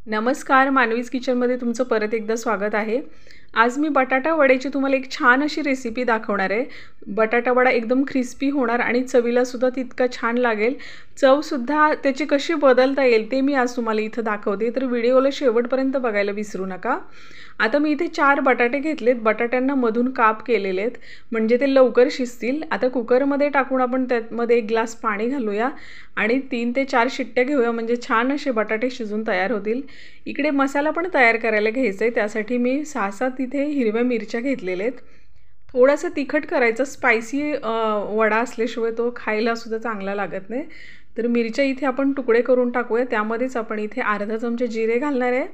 नमस्कार, मानवीज किचनमध्ये तुमचं परत एकदा स्वागत आहे। आज मी बटाटा वड्याची तुम्हाला एक छान अशी रेसिपी दाखवणार आहे। बटाटा वडा एकदम क्रिस्पी होणार आणि चवीला सुद्धा तितका छान लागेल। चव सुद्धा त्याची कशी बदलता येईल ते मी आज तुम्हाला इथं दाखवते, तर व्हिडिओला शेवटपर्यंत बघायला विसरू नका। आता मी इथे 4 बटाटे घेतलेत, बटाट्यांना मधून काप केलेले आहेत म्हणजे ते लवकर शिजतील। आता कुकरमध्ये टाकून आपण त्यामध्ये 1 ग्लास पाणी घालूया आणि 3 ते 4 शिट्ट्या घेऊया म्हणजे छान असे बटाटे शिजून तयार होतील। इकडे मसाला पण तयार करायला घ्यायचा आहे, त्यासाठी मी 6-7 इथे हिरव्या मिरच्या घेतलेल्या आहेत। थोडासा तिखट करायचा, स्पायसी वडा असल्याशिवाय तो खायला सुद्धा चांगला लागत नाही। तर मिरच्या इथे आपण तुकडे करून टाकूया। त्यामध्येच आपण इथे अर्धा चमचा जिरे घालणार आहे।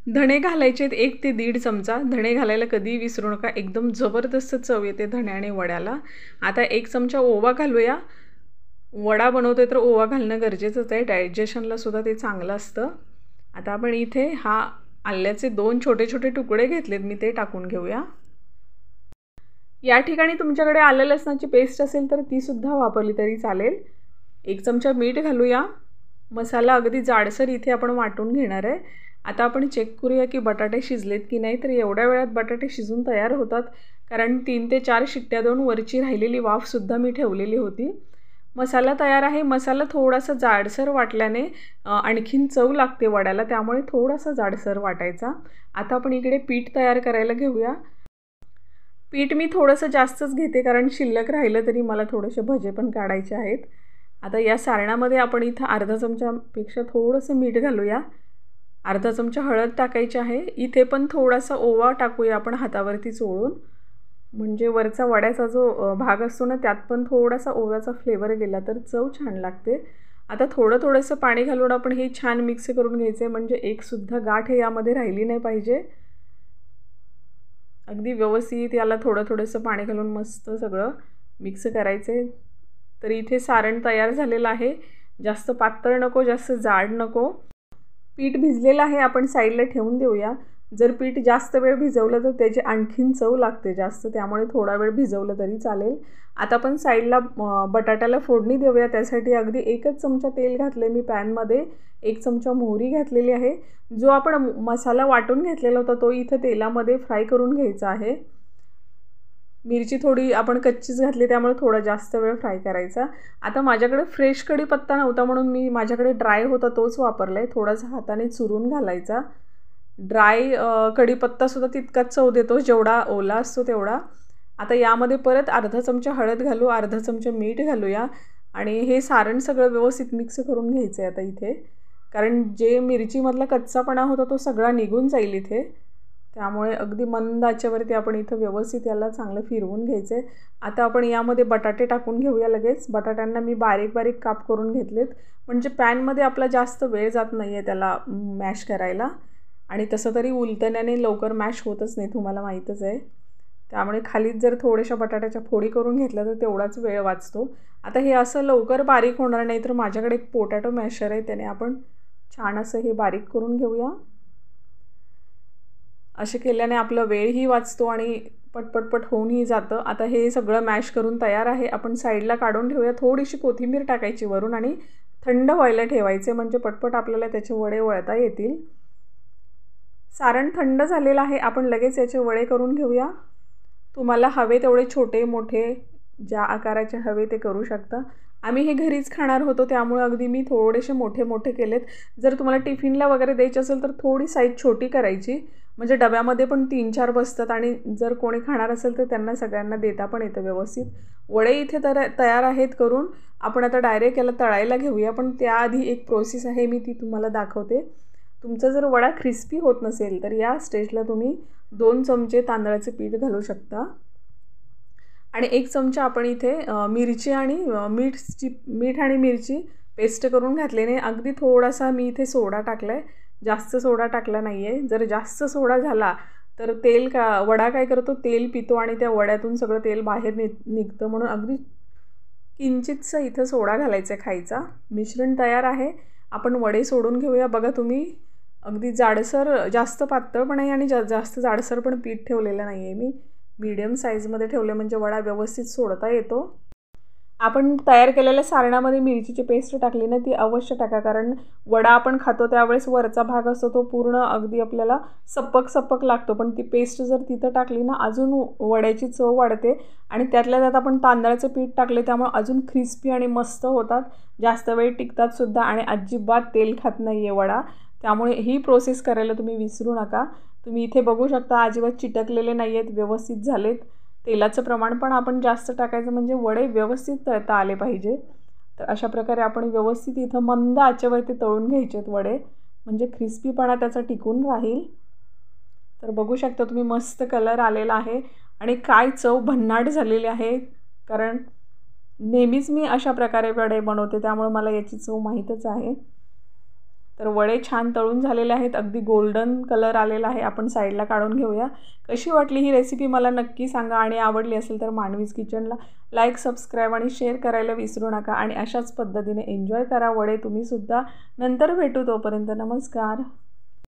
धणे घालायचे आहेत 1 ते 1.5 चमचा। धणे घालायला कधी विसरू नका, एकदम जबरदस्त चव येते धण्याने वड्याला। आता 1 चमचा ओवा घालूया। वडा बनवतोय तर ओवा घालणं गरजेचंच आहे, डायजेशनला सुद्धा ते चांगलं असतं। आता आपण इथे हा आल्याचे 2 छोटे छोटे तुकडे घेतलेत, मी ते टाकून घेऊया। या ठिकाणी तुमच्याकडे आलं लसणाची पेस्ट असेल तर ती सुद्धा वापरली तरी चालेल। 1 चमचा मीठ घालूया। मसाला अगदी जाडसर इथे आपण वाटून घेणार आहे। आता आपण चेक करूया की बटाटे शिजलेत की नाही। तर एवढ्या वेळात बटाटे शिजून तयार होतात, कारण 3 ते 4 शिट्ट्या देऊन वरची राहिलेली वाफ सुद्धा मी ठेवलेली होती। मसाला तयार आहे। मसाला थोडासा जाडसर वाटल्याने आणखीन चव लागते वड्याला, त्यामुळे थोडासा जाडसर वाटायचा। आता आपण इकडे पीठ तयार करायला घेऊया। पीठ मी थोडंसं जास्तच घेते, कारण शिल्लक राहिलं तरी मला थोडेसे भजे पण काढायचे आहेत। आता या सारणामध्ये आपण इथं अर्धा चमचापेक्षा थोडंसं मीठ घालूया। अर्धा चमचा हळद टाकायची आहे। इथे पण थोडासा ओवा टाकूया आपण हातावरती चोळून, म्हणजे वरचा वड्याचा जो भाग असतो ना त्यात पण थोडासा ओव्याचा फ्लेवर गेला तर चव छान लागते। आता थोडंसं पाणी घालून आपण हे छान मिक्स करून घ्यायचे, म्हणजे एक सुद्धा गाठ यामध्ये राहिली नाही पाहिजे। अगदी व्यवस्थित याला थोडंसं पाणी घालून मस्त सगळं मिक्स करायचे। तर इथे सारण तयार झालेलं आहे। जास्त पातळ नको, जास्त जाड नको। पीठ भिजलेलं आहे, आपण साईडला ठेवून देऊया। जर पीठ जास्त वेळ भिजवलं तर त्याची आणखीन चव लागते जास्त, त्यामुळे थोडा वेळ भिजवलं तरी चालेल। आता आपण साईडला बटाट्याला फोडणी देऊया। त्यासाठी अगदी 1 चमचा तेल घातले मी पॅनमध्ये। 1 चमचा मोहरी घातलेली आहे। जो आपण मसाला वाटून घेतलेला होता तो इथं तेलामध्ये फ्राय करून घ्यायचा आहे। मिरची थोडी आपण कच्चीच घातली, त्यामुळे थोडा जास्त वेळ फ्राय करायचा। आता माझ्याकडे फ्रेश कढीपत्ता नव्हता म्हणून मी माझ्याकडे ड्राय होता तोच वापरलाय। थोडासा हाताने चुरून घालायचा। ड्राय कढीपत्तासुद्धा तितकाच चव देतो जेवढा ओला असतो तेवढा। आता यामध्ये परत अर्धा चमचा हळद घालू, अर्धा चमचा मीठ घालूया आणि हे सारण सगळं व्यवस्थित मिक्स करून घ्यायचं आहे आता इथे, कारण जे मिरचीमधला कच्चापणा होता तो सगळा निघून जाईल इथे। त्यामुळे अगदी मंद आचेवरती आपण इथं व्यवस्थित याला चांगलं फिरवून घ्यायचं आहे। आता आपण यामध्ये बटाटे टाकून घेऊया लगेच। बटाट्यांना मी बारीक काप करून घेतलेत, म्हणजे पॅनमध्ये आपला जास्त वेळ जात नाही आहे त्याला मॅश करायला, आणि तसं तरी उलटण्याने लवकर मॅश होतच नाही, तुम्हाला माहीतच आहे। त्यामुळे खालीच जर थोड्याशा बटाट्याच्या फोडी करून घेतल्या तर तेवढाच वेळ वाचतो। आता हे असं लवकर बारीक होणार नाही, तर माझ्याकडे एक पोटॅटो मॅशर आहे, त्याने आपण छान असं हे बारीक करून घेऊया। असे केल्याने आपला वेळही वाचतो आणि पटपट होऊनही जातं। आता हे सगळं मॅश करून तयार आहे, आपण साईडला काढून ठेवूया। थोडीशी कोथिंबीर टाकायची वरून आणि थंड व्हायला ठेवायचे, म्हणजे पटपट आपल्याला त्याचे वडे वळता येतील। सारण थंड झालेलं आहे, आपण लगेच याचे वडे करून घेऊया। तुम्हाला हवे तेवढे छोटे मोठे ज्या आकाराचे हवे ते करू शकता। आम्ही हे घरीच खाणार होतो, त्यामुळे अगदी मी थोडेसे मोठे केलेत। जर तुम्हाला टिफिनला वगैरे द्यायचे असेल तर थोडी साईज छोटी करायची, म्हणजे डब्यामध्ये पण 3-4 बसतात आणि जर कोणी खाणार असेल तर त्यांना सगळ्यांना देता पण येतं व्यवस्थित। वडे इथे तयार आहेत करून। आपण आता डायरेक्ट याला तळायला घेऊया, पण त्याआधी एक प्रोसेस आहे, मी ती तुम्हाला दाखवते। तुमचा जर वडा क्रिस्पी होत नसेल तर या स्टेजला तुम्ही 2 चमचे तांदळाचे पीठ घालू शकता आणि 1 चमचा आपण इथे मिरची आणि मीठ आणि मिरची पेस्ट करून घातलेने अगदी थोडासा मी इथे सोडा टाकलाय, जास्त सोडा टाकला नाहीये। जर जास्त सोडा झाला तर वडा काय करतो, तेल पितो आणि त्या वड्यातून सगळं तेल बाहेर निघतं, म्हणून अगदी किंचितसा इथं सोडा घालायचा खायचा। मिश्रण तयार आहे, आपण वडे सोडून घेऊया। बघा तुम्ही अगदी जाडसर, जास्त पातळ पण नाही आणि जास्त जाडसर पण पीठ ठेवलेलं नाही आहे मी, मीडियम साईजमध्ये ठेवले म्हणजे वडा व्यवस्थित सोडता येतो। आपण तयार केलेल्या सारणामध्ये मिरचीची पेस्ट टाकली ना ती अवश्य टाका, कारण वडा आपण खातो त्यावेळेस वरचा भाग असतो तो पूर्ण अगदी आपल्याला सप्पक लागतो, पण ती पेस्ट जर तिथं टाकली ना अजून वड्याची चव वाढते. आणि त्यातल्या त्यात आपण तांदळाचं पीठ टाकले त्यामुळे अजून क्रिस्पी आणि मस्त होतात, जास्त वेळ टिकतात सुद्धा आणि अजिबात तेल खात नाही आहे वडा. त्यामुळे ही प्रोसेस करायला तुम्ही विसरू नका. तुम्ही इथे बघू शकता अजिबात चिटकलेले नाही आहेत, व्यवस्थित झालेत. तेलाचं प्रमाण पण आपण जास्त टाकायचं म्हणजे वडे व्यवस्थित तळता आले पाहिजे. तर अशा प्रकारे आपण व्यवस्थित इथं मंद आचेवरती तळून घ्यायचे आहेत वडे, म्हणजे क्रिस्पीपणा त्याचा टिकून राहील. तर बघू शकता तुम्ही मस्त कलर आलेला आहे आणि काय चव भन्नाट झालेली आहे, कारण नेहमीच मी अशा प्रकारे वडे बनवते त्यामुळे मला याची चव माहीतच आहे. तर वडे छान तळून झालेले आहेत, अगदी गोल्डन कलर आलेला आहे. आपण साईडला काढून घेऊया. कशी वाटली ही रेसिपी मला नक्की सांगा आणि आवडली असेल तर मानवीज किचनला लाईक, सबस्क्राईब आणि शेअर करायला विसरू नका आणि अशाच पद्धतीने एन्जॉय करा वडे तुम्हीसुद्धा. नंतर भेटू, तोपर्यंत नमस्कार.